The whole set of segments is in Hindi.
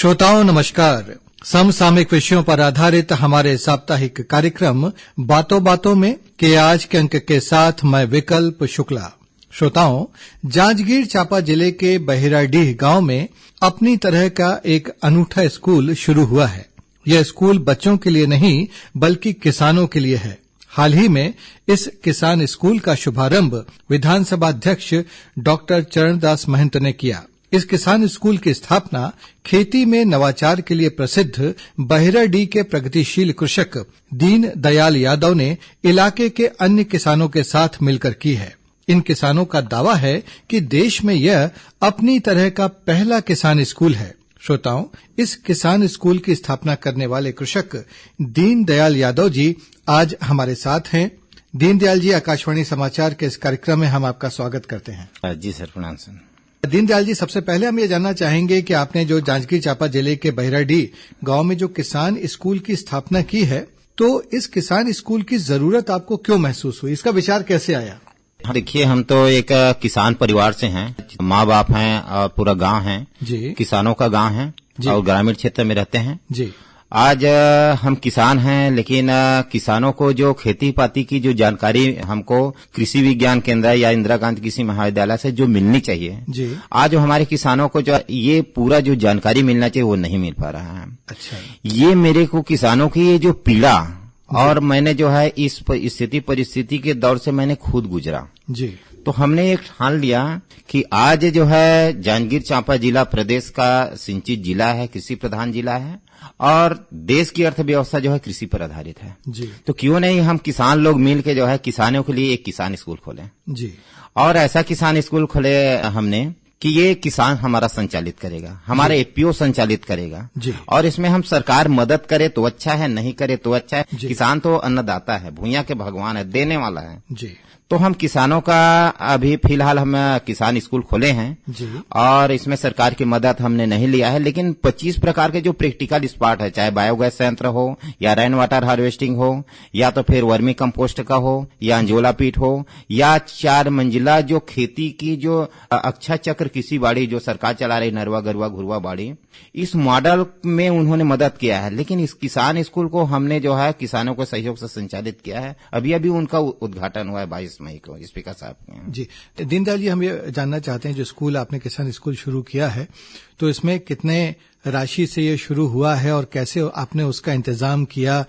श्रोताओं नमस्कार। समसामयिक विषयों पर आधारित हमारे साप्ताहिक कार्यक्रम बातों बातों में के आज के अंक के साथ मैं विकल्प शुक्ला। श्रोताओं, जांजगीर चांपा जिले के बहिराडीह गांव में अपनी तरह का एक अनूठा स्कूल शुरू हुआ है। यह स्कूल बच्चों के लिए नहीं बल्कि किसानों के लिए है। हाल ही में इस किसान स्कूल का शुभारंभ विधानसभा अध्यक्ष डॉक्टर चरणदास महंत ने किया। इस किसान स्कूल की स्थापना खेती में नवाचार के लिए प्रसिद्ध बहिराडीह के प्रगतिशील कृषक दीन दयाल यादव ने इलाके के अन्य किसानों के साथ मिलकर की है। इन किसानों का दावा है कि देश में यह अपनी तरह का पहला किसान स्कूल है। श्रोताओं, इस किसान स्कूल की स्थापना करने वाले कृषक दीन दयाल यादव जी आज हमारे साथ हैं। दीन दयाल जी, आकाशवाणी समाचार के इस कार्यक्रम में हम आपका स्वागत करते हैं। जी सर, प्रणाम सर। दीन दयाल जी, सबसे पहले हम ये जानना चाहेंगे कि आपने जो जांजगीर चांपा जिले के बहिराडीह गांव में जो किसान स्कूल की स्थापना की है, तो इस किसान स्कूल की जरूरत आपको क्यों महसूस हुई? इसका विचार कैसे आया? देखिए, हम तो एक किसान परिवार से हैं, माँ बाप हैं और पूरा गांव है जी, किसानों का गांव है और ग्रामीण क्षेत्र में रहते हैं जी। आज हम किसान हैं, लेकिन किसानों को जो खेती पाती की जो जानकारी हमको कृषि विज्ञान केंद्र या इंदिरा गांधी कृषि महाविद्यालय से जो मिलनी चाहिए जी, आज हमारे किसानों को जो ये पूरा जो जानकारी मिलना चाहिए वो नहीं मिल पा रहा है। अच्छा, ये मेरे को किसानों की ये जो पीड़ा और मैंने जो है इस स्थिति परिस्थिति के दौर से मैंने खुद गुजरा जी, तो हमने एक ठान लिया कि आज जो है जांजगीर चांपा जिला प्रदेश का सिंचित जिला है, कृषि प्रधान जिला है और देश की अर्थव्यवस्था जो है कृषि पर आधारित है जी, तो क्यों नहीं हम किसान लोग मिल के जो है किसानों के लिए एक किसान स्कूल खोलें। जी। और ऐसा किसान स्कूल खोले हमने कि ये किसान हमारा संचालित करेगा, हमारा एपीओ संचालित करेगा जी, और इसमें हम सरकार मदद करे तो अच्छा है, नहीं करे तो अच्छा है। जी। किसान तो अन्नदाता है, भूया के भगवान है, देने वाला है जी, तो हम किसानों का अभी फिलहाल हम किसान स्कूल खोले हैं जी, और इसमें सरकार की मदद हमने नहीं लिया है, लेकिन 25 प्रकार के जो प्रैक्टिकल स्पॉट है, चाहे बायोगैस संयंत्र हो या रेन वाटर हार्वेस्टिंग हो या तो फिर वर्मी कंपोस्ट का हो या अंजोला पीट हो या 4 मंजिला जो खेती की जो अक्षय चक्र कृषि बाड़ी जो सरकार चला रही, नरवा गरुआ घुरवा बाड़ी, इस मॉडल में उन्होंने मदद किया है। लेकिन इस किसान स्कूल को हमने जो है किसानों के सहयोग से संचालित किया है। अभी अभी उनका उद्घाटन हुआ है 22 मई को स्पीकर साहब। जी। दीनदयाल जी, हम ये जानना चाहते हैं, जो स्कूल आपने किसान स्कूल शुरू किया है तो इसमें कितने राशि से ये शुरू हुआ है और कैसे आपने उसका इंतजाम किया?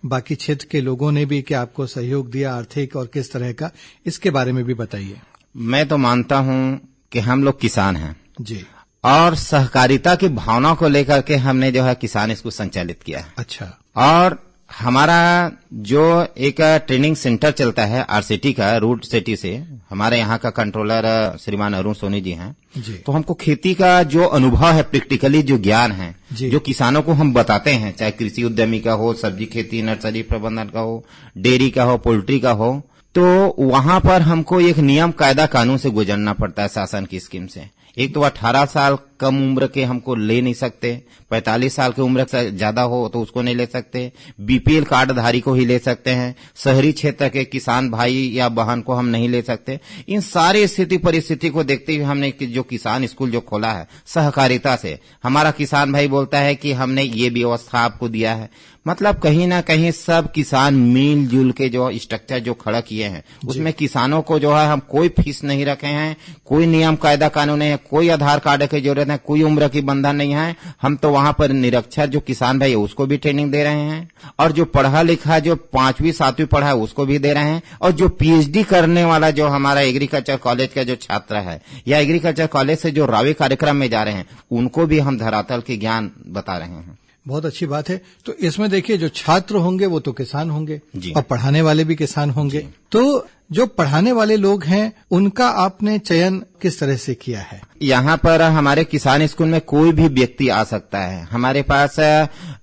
बाकी क्षेत्र के लोगों ने भी क्या आपको सहयोग दिया आर्थिक और किस तरह का, इसके बारे में भी बताइए। मैं तो मानता हूं कि हम लोग किसान हैं जी, और सहकारिता की भावना को लेकर के हमने जो है किसान स्कूल संचालित किया है। अच्छा, और हमारा जो एक ट्रेनिंग सेंटर चलता है आरसीटी का, रूट सिटी से, हमारे यहाँ का कंट्रोलर श्रीमान अरुण सोनी जी हैं जी, तो हमको खेती का जो अनुभव है, प्रैक्टिकली जो ज्ञान है जी, जो किसानों को हम बताते हैं, चाहे कृषि उद्यमी का हो, सब्जी खेती नर्सरी प्रबंधन का हो, डेयरी का हो, पोल्ट्री का हो, तो वहां पर हमको एक नियम कायदा कानून से गुजरना पड़ता है शासन की स्कीम से। एक तो 18 साल कम उम्र के हमको ले नहीं सकते, 45 साल की उम्र से ज्यादा हो तो उसको नहीं ले सकते, बीपीएल कार्डधारी को ही ले सकते हैं, शहरी क्षेत्र के किसान भाई या बहन को हम नहीं ले सकते। इन सारी स्थिति परिस्थिति को देखते हुए हमने जो किसान स्कूल जो खोला है सहकारिता से, हमारा किसान भाई बोलता है कि हमने ये व्यवस्था आपको दिया है, मतलब कहीं ना कहीं सब किसान मिलजुल के जो स्ट्रक्चर जो खड़ा किए हैं उसमें किसानों को जो है हम कोई फीस नहीं रखे हैं, कोई नियम कायदा कानून नहीं है, कोई आधार कार्ड की जरूरत है, कोई उम्र की बंधन नहीं है। हम तो वहां पर निरक्षर जो किसान भाई है उसको भी ट्रेनिंग दे रहे हैं और जो पढ़ा लिखा जो 5वीं 7वीं पढ़ा है उसको भी दे रहे हैं और जो पीएचडी करने वाला जो हमारा एग्रीकल्चर कॉलेज का जो छात्र है या एग्रीकल्चर कॉलेज से जो रावी कार्यक्रम में जा रहे हैं उनको भी हम धरातल के ज्ञान बता रहे हैं। बहुत अच्छी बात है। तो इसमें देखिए, जो छात्र होंगे वो तो किसान होंगे और पढ़ाने वाले भी किसान होंगे, तो जो पढ़ाने वाले लोग हैं उनका आपने चयन किस तरह से किया है? यहाँ पर हमारे किसान स्कूल में कोई भी व्यक्ति आ सकता है। हमारे पास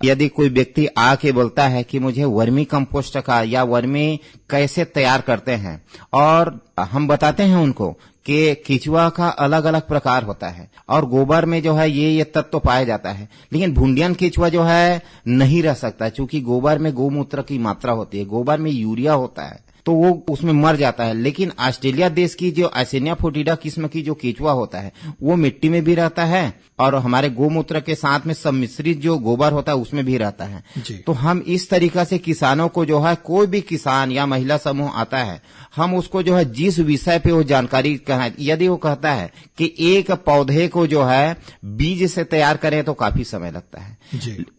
यदि कोई व्यक्ति आके बोलता है कि मुझे वर्मी कंपोस्ट का या वर्मी कैसे तैयार करते हैं, और हम बताते हैं उनको कि केचुआ का अलग अलग प्रकार होता है और गोबर में जो है ये तत्व तो पाया जाता है, लेकिन भुंडियन केचुआ जो है नहीं रह सकता, क्योंकि गोबर में गोमूत्र की मात्रा होती है, गोबर में यूरिया होता है, तो वो उसमें मर जाता है। लेकिन ऑस्ट्रेलिया देश की जो एसेनिया फोर्टिडा किस्म की जो केचुआ होता है वो मिट्टी में भी रहता है और हमारे गोमूत्र के साथ में सम्मिश्रित जो गोबर होता है उसमें भी रहता है। तो हम इस तरीका से किसानों को जो है, कोई भी किसान या महिला समूह आता है, हम उसको जो है जिस विषय पे वो जानकारी यदि वो कहता है कि एक पौधे को जो है बीज से तैयार करें तो काफी समय लगता है,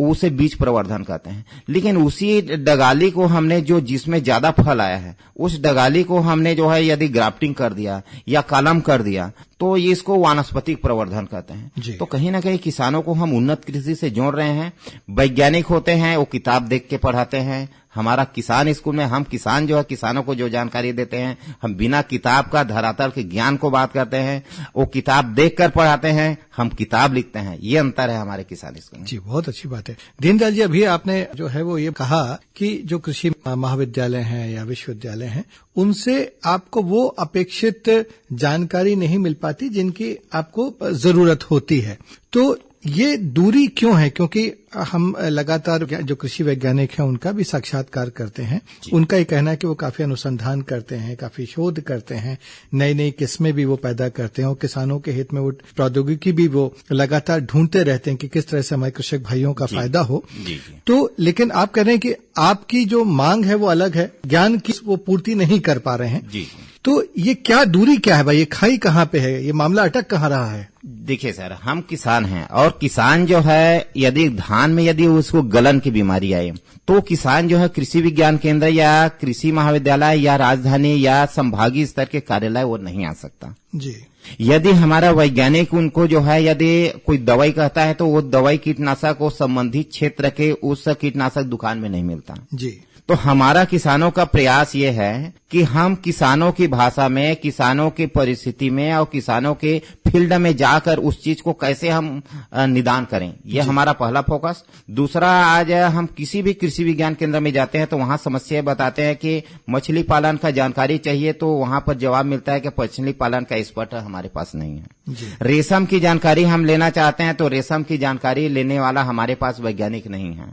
उसे बीज प्रवर्धन कहते हैं। लेकिन उसी डगाली को हमने जो जिसमें ज्यादा फल आया है उस डगाली को हमने जो है यदि ग्राफ्टिंग कर दिया या कलम कर दिया तो ये इसको वानस्पतिक प्रवर्धन कहते हैं। तो कहीं ना कहीं किसानों को हम उन्नत कृषि से जोड़ रहे हैं। वैज्ञानिक होते हैं, वो किताब देख के पढ़ाते हैं। हमारा किसान स्कूल में हम किसान जो है किसानों को जो जानकारी देते हैं, हम बिना किताब का धरातल के ज्ञान को बात करते हैं। वो किताब देख कर पढ़ाते हैं, हम किताब लिखते हैं। ये अंतर है हमारे किसान स्कूल में। जी, बहुत अच्छी बात है। दीनदयाल जी, अभी आपने जो है वो ये कहा कि जो कृषि महाविद्यालय हैं या विश्वविद्यालय हैं उनसे आपको वो अपेक्षित जानकारी नहीं मिल पाती जिनकी आपको जरूरत होती है। तो ये दूरी क्यों है? क्योंकि हम लगातार जो कृषि वैज्ञानिक हैं उनका भी साक्षात्कार करते हैं। उनका ये कहना है कि वो काफी अनुसंधान करते हैं, काफी शोध करते हैं, नई नई किस्में भी वो पैदा करते हैं और किसानों के हित में वो प्रौद्योगिकी भी वो लगातार ढूंढते रहते हैं कि किस तरह से हमारे कृषक भाइयों का फायदा हो। तो लेकिन आप कह रहे हैं कि आपकी जो मांग है वो अलग है, ज्ञान की वो पूर्ति नहीं कर पा रहे हैं। तो ये क्या दूरी क्या है भाई? ये खाई कहाँ पे है? ये मामला अटक कहाँ रहा है? देखिए सर, हम किसान हैं और किसान जो है यदि धान में यदि उसको गलन की बीमारी आए तो किसान जो है कृषि विज्ञान केंद्र या कृषि महाविद्यालय या राजधानी या संभागीय स्तर के कार्यालय वो नहीं आ सकता। जी, यदि हमारा वैज्ञानिक उनको जो है यदि कोई दवाई कहता है तो वो दवाई कीटनाशक वो संबंधित क्षेत्र के उस कीटनाशक दुकान में नहीं मिलता। जी, तो हमारा किसानों का प्रयास ये है कि हम किसानों की भाषा में, किसानों की परिस्थिति में और किसानों के फील्ड में जाकर उस चीज को कैसे हम निदान करें, ये हमारा पहला फोकस। दूसरा, आज हम किसी भी कृषि विज्ञान केंद्र में जाते हैं तो वहां समस्या बताते हैं कि मछली पालन का जानकारी चाहिए तो वहां पर जवाब मिलता है कि मछली पालन का एक्सपर्ट हमारे पास नहीं है। रेशम की जानकारी हम लेना चाहते हैं तो रेशम की जानकारी लेने वाला हमारे पास वैज्ञानिक नहीं है।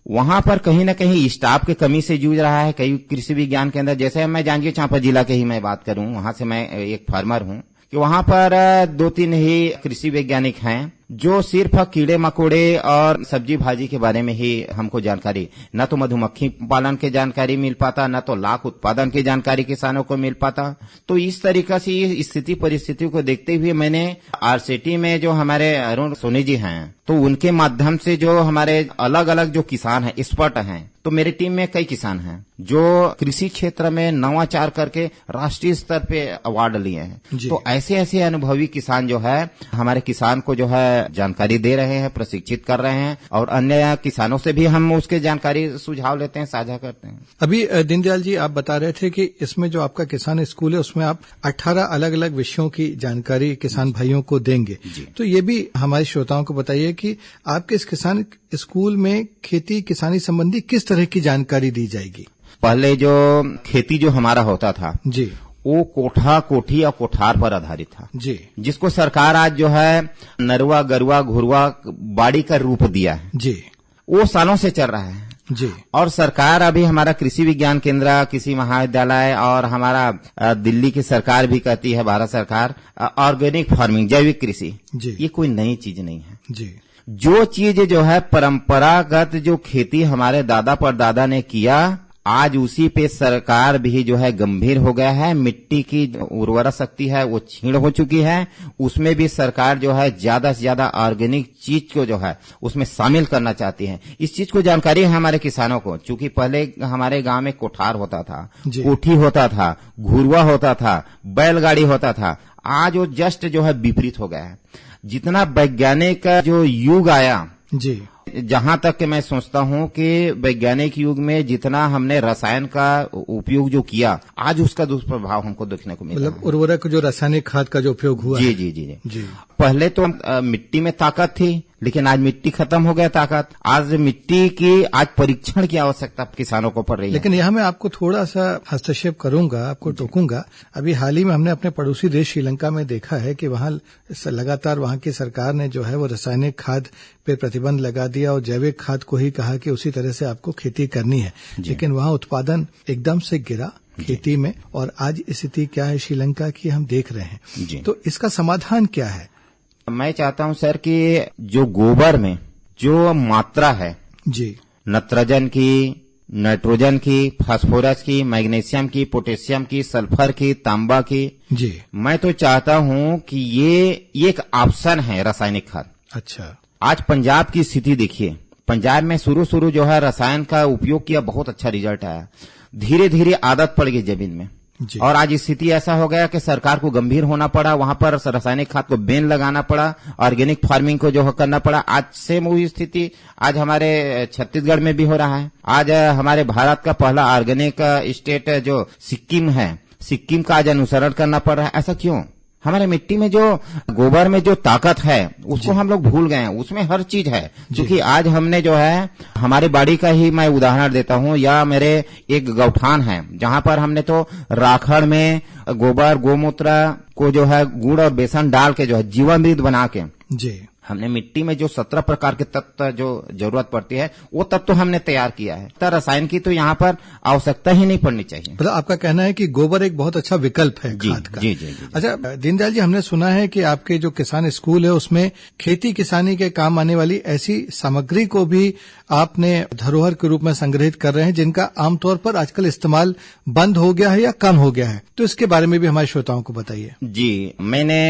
वहां पर कहीं न कहीं स्टाफ की कमी से जूझ रहा है कई कृषि विज्ञान केंद्र। जैसे मैं जांजगीर चांपा जिला के ही मैं बात करूं, वहां से मैं एक फार्मर हूं कि वहां पर 2-3 ही कृषि वैज्ञानिक हैं जो सिर्फ कीड़े मकोड़े और सब्जी भाजी के बारे में ही हमको जानकारी, न तो मधुमक्खी पालन की जानकारी मिल पाता, न तो लाख उत्पादन की जानकारी किसानों को मिल पाता। तो इस तरीका से स्थिति परिस्थितियों को देखते हुए मैंने आरसीटी में जो हमारे अरुण सोनी जी हैं तो उनके माध्यम से जो हमारे अलग अलग जो किसान हैं, एक्सपर्ट हैं, तो मेरी टीम में कई किसान हैं जो कृषि क्षेत्र में नवाचार करके राष्ट्रीय स्तर पे अवार्ड लिए हैं। तो ऐसे ऐसे अनुभवी किसान जो है हमारे किसान को जो है जानकारी दे रहे हैं, प्रशिक्षित कर रहे हैं और अन्य किसानों से भी हम उसके जानकारी सुझाव लेते हैं, साझा करते हैं। अभी दीनदयाल जी आप बता रहे थे कि इसमें जो आपका किसान स्कूल है उसमें आप 18 अलग अलग विषयों की जानकारी किसान भाइयों को देंगे। तो ये भी हमारे श्रोताओं को बताइए कि आपके इस किसान स्कूल में खेती किसानी संबंधी किस तरह की जानकारी दी जाएगी? पहले जो खेती जो हमारा होता था जी, वो कोठा कोठी और कोठार पर आधारित था जी, जिसको सरकार आज जो है नरवा गरुआ घुरवा बाड़ी का रूप दिया है जी, वो सालों से चल रहा है जी। और सरकार अभी हमारा कृषि विज्ञान केंद्र, कृषि महाविद्यालय और हमारा दिल्ली की सरकार भी कहती है, भारत सरकार, ऑर्गेनिक फार्मिंग, जैविक कृषि, ये कोई नई चीज नहीं है। जी, जो चीज जो है परंपरागत जो खेती हमारे दादा परदादा ने किया, आज उसी पे सरकार भी जो है गंभीर हो गया है। मिट्टी की उर्वरा शक्ति है वो छीण हो चुकी है, उसमें भी सरकार जो है ज्यादा से ज्यादा ऑर्गेनिक चीज को जो है उसमें शामिल करना चाहती है। इस चीज को जानकारी है हमारे किसानों को, चूंकि पहले हमारे गांव में कोठार होता था, कोठी होता था, घुरवा होता था, बैलगाड़ी होता था। आज वो जस्ट जो है विपरीत हो गया है। जितना वैज्ञानिक जो युग आया जी, जहां तक कि मैं सोचता हूं कि वैज्ञानिक युग में जितना हमने रसायन का उपयोग जो किया, आज उसका दुष्प्रभाव हमको देखने को मिला। मतलब उर्वरक जो रासायनिक खाद का जो उपयोग हुआ जी जी जी जी। पहले तो मिट्टी में ताकत थी, लेकिन आज मिट्टी खत्म हो गया ताकत। आज मिट्टी की आज परीक्षण की आवश्यकता किसानों को पड़ रही है। लेकिन यहाँ मैं आपको थोड़ा सा हस्तक्षेप करूंगा, आपको टोकूंगा। अभी हाल ही में हमने अपने पड़ोसी देश श्रीलंका में देखा है कि वहां लगातार वहां की सरकार ने जो है वो रासायनिक खाद पे प्रतिबंध लगा दिया लिया और जैविक खाद को ही कहा कि उसी तरह से आपको खेती करनी है, लेकिन वहां उत्पादन एकदम से गिरा खेती में, और आज स्थिति क्या है श्रीलंका की हम देख रहे हैं। तो इसका समाधान क्या है? मैं चाहता हूं सर कि जो गोबर में जो मात्रा है जी, नत्रजन की, नाइट्रोजन की, फास्फोरस की, मैग्नीशियम की, पोटेशियम की, सल्फर की, तांबा की जी, मैं तो चाहता हूं कि ये एक ऑप्शन है रासायनिक खाद। अच्छा, आज पंजाब की स्थिति देखिए, पंजाब में शुरू जो है रसायन का उपयोग किया, बहुत अच्छा रिजल्ट आया, धीरे धीरे आदत पड़ गई जमीन में, और आज स्थिति ऐसा हो गया कि सरकार को गंभीर होना पड़ा, वहां पर रासायनिक खाद को बैन लगाना पड़ा, ऑर्गेनिक फार्मिंग को जो करना पड़ा। आज सेम वही स्थिति आज हमारे छत्तीसगढ़ में भी हो रहा है। आज हमारे भारत का पहला ऑर्गेनिक स्टेट जो सिक्किम है, सिक्किम का आज अनुसरण करना पड़ रहा है। ऐसा क्यों? हमारे मिट्टी में जो गोबर में जो ताकत है उसको हम लोग भूल गए हैं, उसमें हर चीज है। क्योंकि आज हमने जो है हमारे बाड़ी का ही मैं उदाहरण देता हूं, या मेरे एक गौठान है जहां पर हमने तो राखड़ में गोबर गोमूत्र को जो है गुड़ और बेसन डाल के जो है जीवामृत बना के जी, हमने मिट्टी में जो 17 प्रकार के तत्व जो जरूरत पड़ती है वो तत्व तो हमने तैयार किया है। तो रसायन की तो यहाँ पर आवश्यकता ही नहीं पड़नी चाहिए। मतलब आपका कहना है कि गोबर एक बहुत अच्छा विकल्प है खाद का। जी, जी, जी, जी। अच्छा दीनदयाल जी, हमने सुना है कि आपके जो किसान स्कूल है उसमें खेती किसानी के काम आने वाली ऐसी सामग्री को भी आपने धरोहर के रूप में संग्रहित कर रहे हैं जिनका आमतौर पर आजकल इस्तेमाल बंद हो गया है या कम हो गया है, तो इसके बारे में भी हमारे श्रोताओं को बताइए। जी, मैंने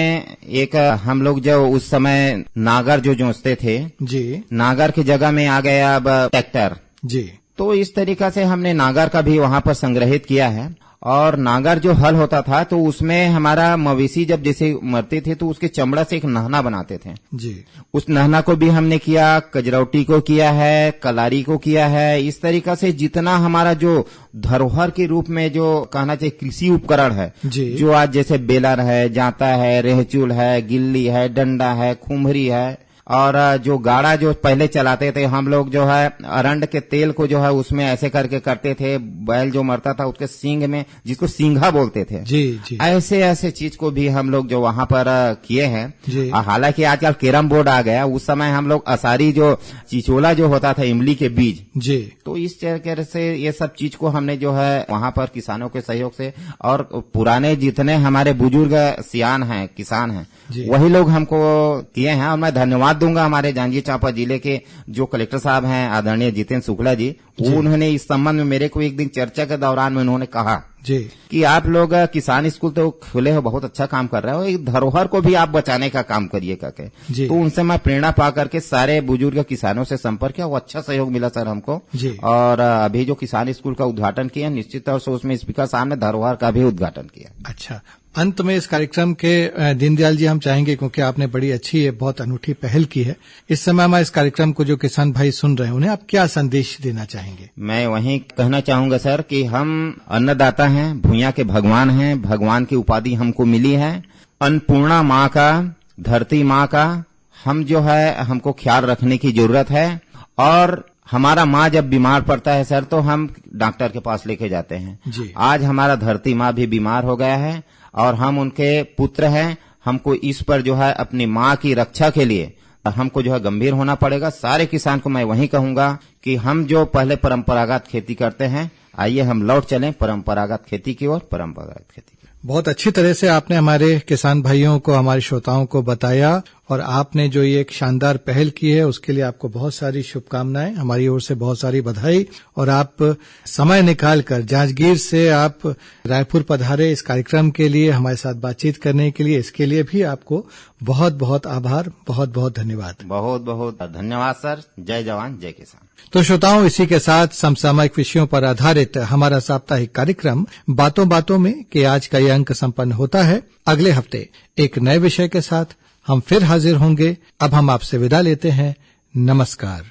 एक हम लोग जो उस समय नागर जो जोतते थे जी, नागर की जगह में आ गया अब ट्रैक्टर जी, तो इस तरीका से हमने नागर का भी वहां पर संग्रहित किया है। और नागर जो हल होता था तो उसमें हमारा मवेशी जब जैसे मरते थे तो उसके चमड़ा से एक नहना बनाते थे जी, उस नहना को भी हमने किया, कजरौटी को किया है, कलारी को किया है। इस तरीका से जितना हमारा जो धरोहर के रूप में जो कहना चाहिए कृषि उपकरण है जो आज जैसे बेलर है, जांता है, रेहचूल है, गिल्ली है, डंडा है, खुम्हरी है, और जो गाड़ा जो पहले चलाते थे हम लोग जो है अरंड के तेल को जो है उसमें ऐसे करके करते थे, बैल जो मरता था उसके सींग में जिसको सींघा बोलते थे जी, जी, ऐसे ऐसे चीज को भी हम लोग जो वहां पर किए हैं। हालांकि आजकल कैरम बोर्ड आ गया, उस समय हम लोग असारी जो चिचोला जो होता था इमली के बीज जी, तो इस तरह से ये सब चीज को हमने जो है वहां पर किसानों के सहयोग से और पुराने जितने हमारे बुजुर्ग सियान हैं किसान हैं वही लोग हमको किए हैं। और मैं धन्यवाद दूंगा हमारे जांजगीर चांपा जिले के जो कलेक्टर साहब हैं आदरणीय जितेंद्र शुक्ला जी, उन्होंने इस संबंध में मेरे को एक दिन चर्चा के दौरान में उन्होंने कहा जी कि आप लोग किसान स्कूल तो खुले हो, बहुत अच्छा काम कर रहे हो, एक धरोहर को भी आप बचाने का काम करिए करके। तो उनसे मैं प्रेरणा पा करके सारे बुजुर्ग किसानों से संपर्क किया, वो अच्छा सहयोग मिला सर हमको। और अभी जो किसान स्कूल का उद्घाटन किया निश्चित तौर से उसमें स्पीकर साहब ने धरोहर का भी उद्घाटन किया। अच्छा, अंत में इस कार्यक्रम के दीनदयाल जी हम चाहेंगे, क्योंकि आपने बड़ी अच्छी बहुत अनूठी पहल की है, इस समय हमारे इस कार्यक्रम को जो किसान भाई सुन रहे हैं उन्हें आप क्या संदेश देना चाहेंगे? मैं वही कहना चाहूंगा सर कि हम अन्नदाता हैं, भूया के भगवान हैं, भगवान की उपाधि हमको मिली है, अन्नपूर्णा माँ का, धरती माँ का हम जो है हमको ख्याल रखने की जरूरत है। और हमारा माँ जब बीमार पड़ता है सर तो हम डॉक्टर के पास लेके जाते हैं। आज हमारा धरती माँ भी बीमार हो गया है और हम उनके पुत्र हैं, हमको इस पर जो है अपनी माँ की रक्षा के लिए हमको जो है गंभीर होना पड़ेगा। सारे किसान को मैं वही कहूंगा कि हम जो पहले परंपरागत खेती करते हैं आइए हम लौट चलें परंपरागत खेती की ओर, परंपरागत खेती की। बहुत अच्छी तरह से आपने हमारे किसान भाइयों को, हमारे श्रोताओं को बताया, और आपने जो ये एक शानदार पहल की है उसके लिए आपको बहुत सारी शुभकामनाएं, हमारी ओर से बहुत सारी बधाई। और आप समय निकालकर जांजगीर से आप रायपुर पधारे इस कार्यक्रम के लिए, हमारे साथ बातचीत करने के लिए, इसके लिए भी आपको बहुत बहुत आभार, बहुत बहुत धन्यवाद। बहुत बहुत धन्यवाद सर। जय जवान जय किसान। तो श्रोताओं, इसी के साथ समसामयिक विषयों पर आधारित हमारा साप्ताहिक कार्यक्रम बातों बातों में के आज का ये अंक संपन्न होता है। अगले हफ्ते एक नए विषय के साथ हम फिर हाजिर होंगे। अब हम आपसे विदा लेते हैं। नमस्कार।